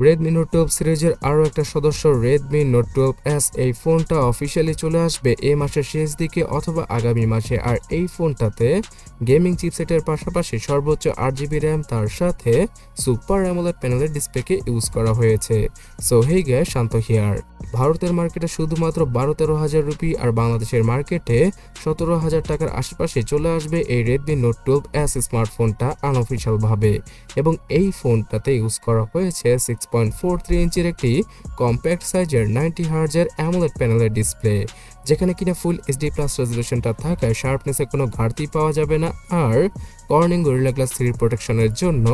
Redmi Note 12 সিরিজের আরও একটা সদস্য Redmi Note 12s এই ফোনটা অফিসিয়ালি চলে আসবে এই মাসের শেষ দিকে অথবা আগামী মাসে। আর এই ফোনটাতে গেমিং চিপসেটের পাশাপাশি সর্বোচ্চ 8GB র্যাম, তার সাথে সুপার অ্যামোলেড প্যানেলের ডিসপ্লেকে ইউজ করা হয়েছে। So hey guys, Shanto here. ভারতের মার্কেটে শুধুমাত্র 12-13 হাজার রুপি আর বাংলাদেশের মার্কেটে 17,000 টাকার আশেপাশে চলে আসবে এই Redmi Note 12s স্মার্টফোনটা আনঅফিশিয়াল ভাবে। এবং এই ফোনটাতে ইউজ করা হয়েছে 6.43 ইঞ্চির একটি কম্প্যাক্ট সাইজের 90 হার্জের অ্যামোলেড প্যানেলের ডিসপ্লে, যেখানে কিনা ফুল এইচডি প্লাস রেজলিউশনটা থাকায় শার্পনেসে কোনো ঘাটতি পাওয়া যাবে না। আর কর্নিং গরিলা গ্লাস 3 প্রোটেকশনের জন্য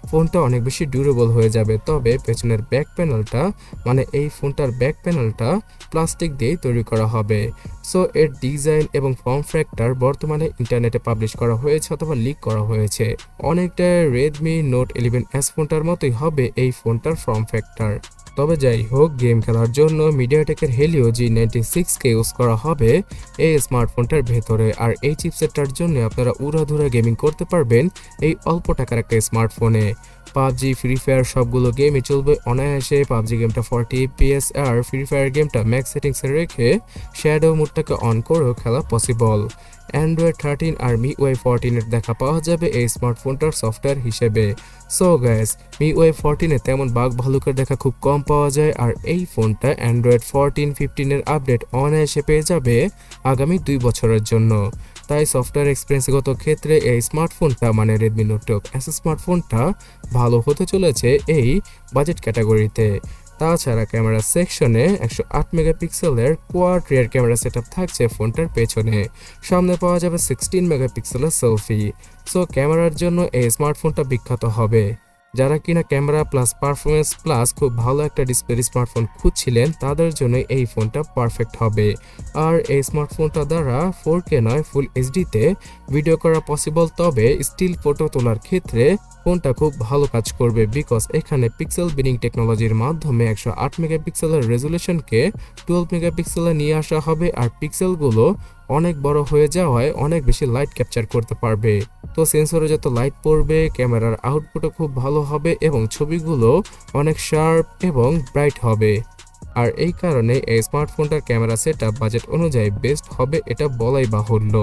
ফোনটা অনেক বেশি ডিউরেবল হয়ে যাবে। তবে পেছনের ব্যাক প্যানেলটা, মানে এই ফোনটার ব্যাক প্যানেলটা প্লাস্টিক দিয়ে তৈরি করা হবে। সো এর ডিজাইন এবং ফর্ম ফ্যাক্টর বর্তমানে ইন্টারনেটে পাবলিশ করা হয়েছে অথবা লিক করা হয়েছে। অনেকটা Redmi Note 11s ফোনটার মতোই হবে এই ফোনটার ফর্ম ফ্যাক্টর। তবে যাই হোক, গেম খেলার জন্য মিডিয়াটেকের হেলিও G96কে ইউজ করা হবে এই স্মার্টফোনটার ভেতরে। আর এই চিপসেটটার জন্য আপনারা উড়াধুরা গেমিং করতে পারবেন এই অল্প টাকার একটা স্মার্টফোনে। পাবজি, ফ্রি ফায়ার সবগুলো গেমই চলবে অনায়াসে। পাবজি গেমটা 40 FPS আর ফ্রি ফায়ার গেমটা ম্যাক্স সেটিংসে রেখে শ্যাডো মোডটাকে অন করেও খেলা পসিবল। Android 13 আর MIUI 14 এর দেখা পাওয়া যাবে এই স্মার্টফোনটার সফটওয়্যার হিসেবে। সো গাইস, MIUI 14 এ তেমন বাগ ভালুকের দেখা খুব কম পাওয়া যায়। আর এই ফোনটা Android 14, 15 এর আপডেট অনায়াসে পেয়ে যাবে আগামী 2 বছরের জন্য। তাই সফটওয়্যার এক্সপিরিয়েন্সগত ক্ষেত্রে এই স্মার্টফোনটা, মানে Redmi Note 12s স্মার্টফোনটা ভালো হতে চলেছে এই বাজেট ক্যাটাগরিতে। তাছাড়া ক্যামেরা সেকশনে 108 মেগাপিক্সেলের কোয়াড রিয়ার ক্যামেরা সেটআপ থাকছে ফোনটার পেছনে। সামনে পাওয়া যাবে 16 মেগাপিক্সেলের সেলফি। সো ক্যামেরার জন্য এই স্মার্টফোনটা বিখ্যাত হবে। যারা কিনা ক্যামেরা প্লাস পারফরমেন্স প্লাস খুব ভালো একটা ডিসপ্লে স্মার্টফোন খুঁজছিলেন, তাদের জন্য এই ফোনটা পারফেক্ট হবে। আর এই স্মার্টফোনটা দ্বারা 4K নয়, ফুল এইচডিতে ভিডিও করা পসিবল। তবে স্টিল ফটো তোলার ক্ষেত্রে ফোনটা খুব ভালো কাজ করবে, বিকজ এখানে পিক্সেল বিনিং টেকনোলজির মাধ্যমে 108 মেগাপিক্সেলের রেজুলেশনকে 12 মেগাপিক্সেলে নিয়ে আসা হবে। আর পিক্সেলগুলো অনেক বড় হয়ে যাওয়ায় অনেক বেশি লাইট ক্যাপচার করতে পারবে। তো সেন্সরে যত লাইট পড়বে, ক্যামেরার আউটপুটও খুব ভালো হবে এবং ছবিগুলো অনেক শার্প এবং ব্রাইট হবে। আর এই কারণে এই স্মার্টফোনটার ক্যামেরা সেটআপ বাজেট অনুযায়ী বেস্ট হবে, এটা বলাই বাহুল্য।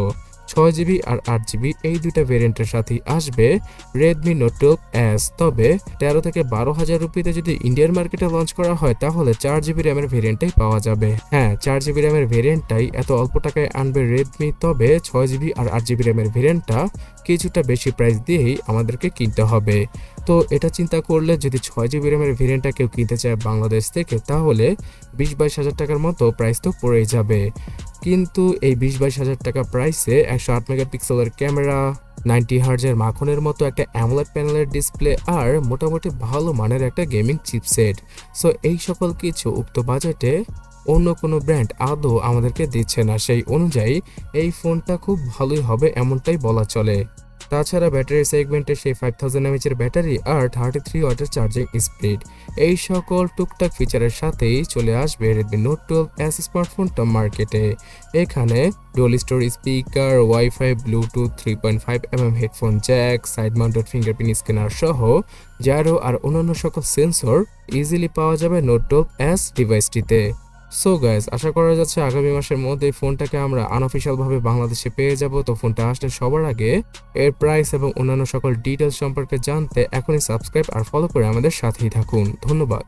6GB আর 8GB এই দুইটা ভেরিয়েন্টের সাথেই আসবে Redmi Note 12s। তবে 13 থেকে 12 হাজার রুপিতে যদি ইন্ডিয়ান মার্কেটে লঞ্চ করা হয়, তাহলে 4GB র্যামের ভেরিয়েন্টটাই পাওয়া যাবে। হ্যাঁ, 4GB র্যামের ভেরিয়েন্টটাই এত অল্প টাকায় আনবে রেডমি। তবে 6GB আর 8GB র্যামের ভেরিয়েন্টটা কিছুটা বেশি প্রাইস দিয়েই আমাদেরকে কিনতে হবে। তো এটা চিন্তা করলে যদি 6GB র্যামের ভেরিয়েন্টটা কেউ কিনতে চায় বাংলাদেশ থেকে, তাহলে 20-22 হাজার টাকার মতো প্রাইস তো পড়েই যাবে। কিন্তু এই 20-22 হাজার টাকা প্রাইসে 108 মেগাপিক্সেলের ক্যামেরা, 90 হার্জের মাখনের মতো একটা অ্যামোলেড প্যানেলের ডিসপ্লে আর মোটামুটি ভালো মানের একটা গেমিং চিপসেট, সো এই সকল কিছু উক্ত বাজেটে অন্য কোনো ব্র্যান্ড আদৌ আমাদেরকে দিচ্ছে না। সেই অনুযায়ী এই ফোনটা খুব ভালোই হবে এমনটাই বলা চলে। তাছাড়া ব্যাটারি সেগমেন্টে সেই 5000 mAh ব্যাটারি আর 33 ওয়াটের চার্জিং স্পিড, এই সকল টুকটাক ফিচারের সাথেই চলে আসবে Redmi Note 12s স্মার্টফোনটা মার্কেটে। এখানে dual storage speaker, wifi, Bluetooth, 3.5mm headphone Jack, side mounted fingerprint scanner সহ জাইরো আর অন্যান্য সকল সেন্সর ইজিলি পাওয়া যাবে Note 12s ডিভাইসটিতে। সো গাইজ, আশা করা যাচ্ছে আগামী মাসের মধ্যে ফোনটাকে আমরা আনঅফিশিয়াল ভাবে বাংলাদেশে পেয়ে যাব। তো ফোনটা আসলে সবার আগে এর প্রাইস এবং অন্যান্য সকল ডিটেলস সম্পর্কে জানতে এখনই সাবস্ক্রাইব আর ফলো করে আমাদের সাথেই থাকুন। ধন্যবাদ।